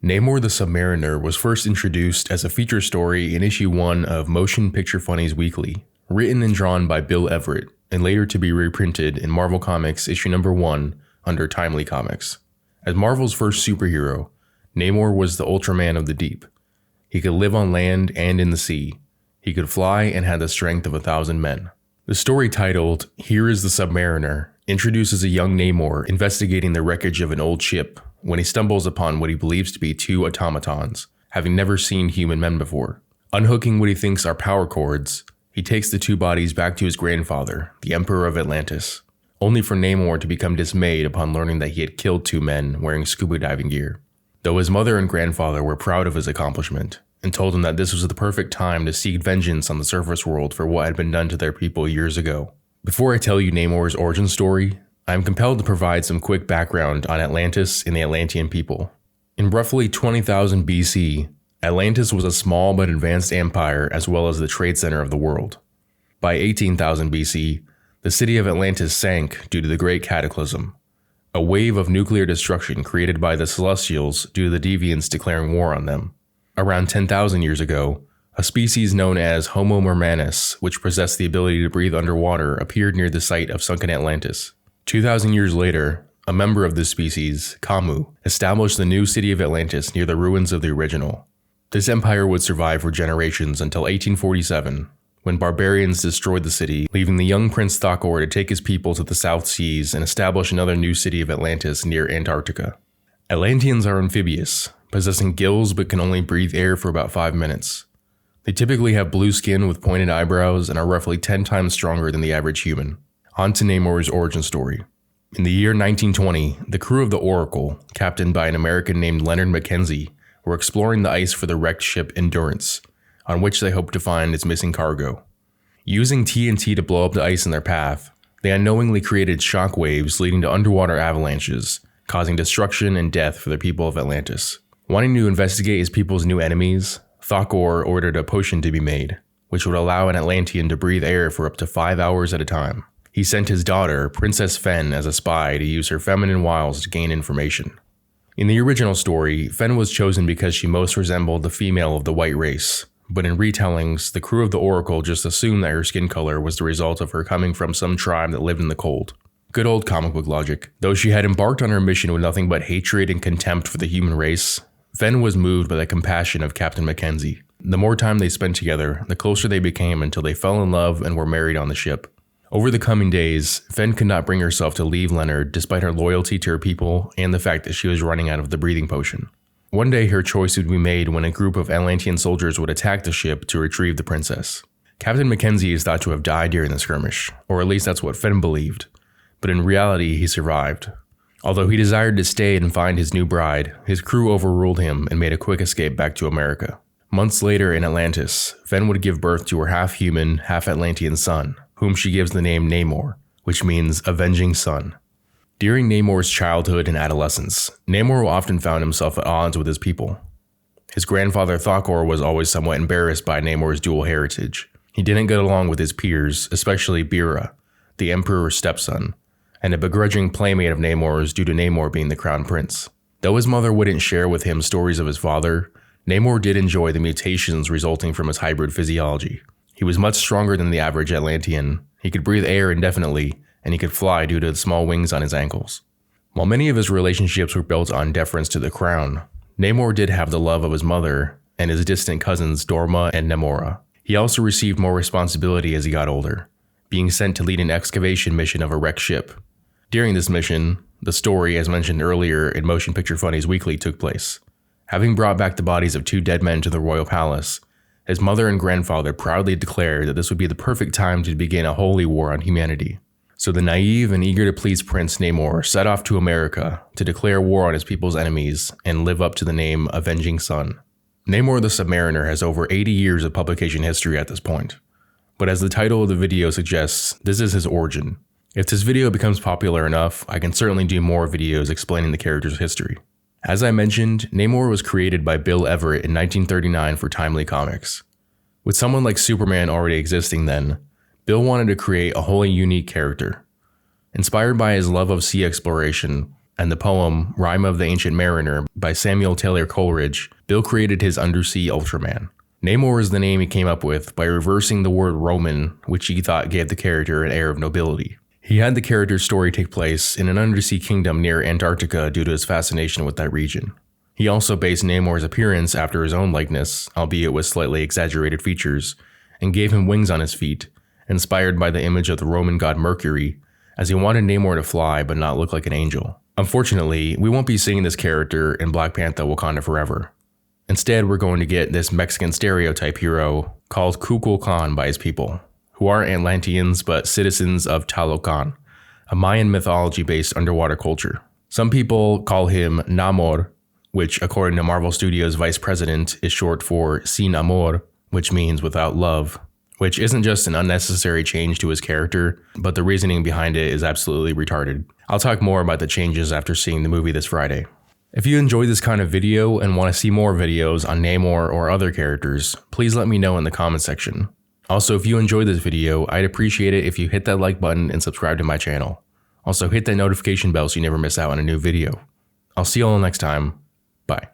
Namor the Submariner was first introduced as a feature story in issue 1 of Motion Picture Funnies Weekly, written and drawn by Bill Everett, and later to be reprinted in Marvel Comics issue number 1 under Timely Comics. As Marvel's first superhero, Namor was the Ultraman of the deep. He could live on land and in the sea. He could fly and had the strength of 1,000 men. The story titled, Here is the Submariner, introduces a young Namor investigating the wreckage of an old ship when he stumbles upon what he believes to be 2 automatons, having never seen human men before. Unhooking what he thinks are power cords, he takes the 2 bodies back to his grandfather, the Emperor of Atlantis, only for Namor to become dismayed upon learning that he had killed 2 men wearing scuba diving gear. Though his mother and grandfather were proud of his accomplishment, and told him that this was the perfect time to seek vengeance on the surface world for what had been done to their people years ago. Before I tell you Namor's origin story, I am compelled to provide some quick background on Atlantis and the Atlantean people. In roughly 20,000 BC, Atlantis was a small but advanced empire as well as the trade center of the world. By 18,000 BC, the city of Atlantis sank due to the Great Cataclysm, a wave of nuclear destruction created by the Celestials due to the deviants declaring war on them. Around 10,000 years ago, a species known as Homo mermanus, which possessed the ability to breathe underwater, appeared near the site of sunken Atlantis. 2,000 years later, a member of this species, Kamu, established the new city of Atlantis near the ruins of the original. This empire would survive for generations until 1847, when barbarians destroyed the city, leaving the young Prince Thakor to take his people to the South Seas and establish another new city of Atlantis near Antarctica. Atlanteans are amphibious, possessing gills but can only breathe air for about 5 minutes. They typically have blue skin with pointed eyebrows and are roughly 10 times stronger than the average human. On to Namor's origin story. In the year 1920, the crew of the Oracle, captained by an American named Leonard McKenzie, were exploring the ice for the wrecked ship Endurance, on which they hoped to find its missing cargo. Using TNT to blow up the ice in their path, they unknowingly created shock waves leading to underwater avalanches, causing destruction and death for the people of Atlantis. Wanting to investigate his people's new enemies, Thakor ordered a potion to be made, which would allow an Atlantean to breathe air for up to 5 hours at a time. He sent his daughter, Princess Fen, as a spy to use her feminine wiles to gain information. In the original story, Fen was chosen because she most resembled the female of the white race, but in retellings, the crew of the Oracle just assumed that her skin color was the result of her coming from some tribe that lived in the cold. Good old comic book logic. Though she had embarked on her mission with nothing but hatred and contempt for the human race, Fen was moved by the compassion of Captain McKenzie. The more time they spent together, the closer they became until they fell in love and were married on the ship. Over the coming days, Fen could not bring herself to leave Leonard despite her loyalty to her people and the fact that she was running out of the breathing potion. One day her choice would be made when a group of Atlantean soldiers would attack the ship to retrieve the princess. Captain McKenzie is thought to have died during the skirmish, or at least that's what Fen believed, but in reality he survived. Although he desired to stay and find his new bride, his crew overruled him and made a quick escape back to America. Months later in Atlantis, Fen would give birth to her half-human, half-Atlantean son, whom she gives the name Namor, which means Avenging Son. During Namor's childhood and adolescence, Namor often found himself at odds with his people. His grandfather Thakor was always somewhat embarrassed by Namor's dual heritage. He didn't get along with his peers, especially Bira, the Emperor's stepson, and a begrudging playmate of Namor's due to Namor being the crown prince. Though his mother wouldn't share with him stories of his father, Namor did enjoy the mutations resulting from his hybrid physiology. He was much stronger than the average Atlantean, he could breathe air indefinitely, and he could fly due to the small wings on his ankles. While many of his relationships were built on deference to the crown, Namor did have the love of his mother and his distant cousins Dorma and Namora. He also received more responsibility as he got older, being sent to lead an excavation mission of a wrecked ship. During this mission, the story, as mentioned earlier in Motion Picture Funnies Weekly, took place. Having brought back the bodies of 2 dead men to the royal palace, his mother and grandfather proudly declared that this would be the perfect time to begin a holy war on humanity. So the naive and eager to please Prince Namor set off to America to declare war on his people's enemies and live up to the name Avenging Son. Namor the Submariner has over 80 years of publication history at this point. But as the title of the video suggests, this is his origin. If this video becomes popular enough, I can certainly do more videos explaining the character's history. As I mentioned, Namor was created by Bill Everett in 1939 for Timely Comics. With someone like Superman already existing then, Bill wanted to create a wholly unique character. Inspired by his love of sea exploration, and the poem Rime of the Ancient Mariner by Samuel Taylor Coleridge, Bill created his undersea Ultraman. Namor is the name he came up with by reversing the word Roman, which he thought gave the character an air of nobility. He had the character's story take place in an undersea kingdom near Antarctica due to his fascination with that region. He also based Namor's appearance after his own likeness, albeit with slightly exaggerated features, and gave him wings on his feet, inspired by the image of the Roman god Mercury, as he wanted Namor to fly but not look like an angel. Unfortunately, we won't be seeing this character in Black Panther Wakanda Forever. Instead, we're going to get this Mexican stereotype hero called Kukulkan by his people, who aren't Atlanteans but citizens of Talocan, a Mayan mythology-based underwater culture. Some people call him Namor, which according to Marvel Studios' vice president is short for Sin Amor, which means without love, which isn't just an unnecessary change to his character, but the reasoning behind it is absolutely retarded. I'll talk more about the changes after seeing the movie this Friday. If you enjoy this kind of video and want to see more videos on Namor or other characters, please let me know in the comment section. Also, if you enjoyed this video, I'd appreciate it if you hit that like button and subscribe to my channel. Also, hit that notification bell so you never miss out on a new video. I'll see you all next time. Bye.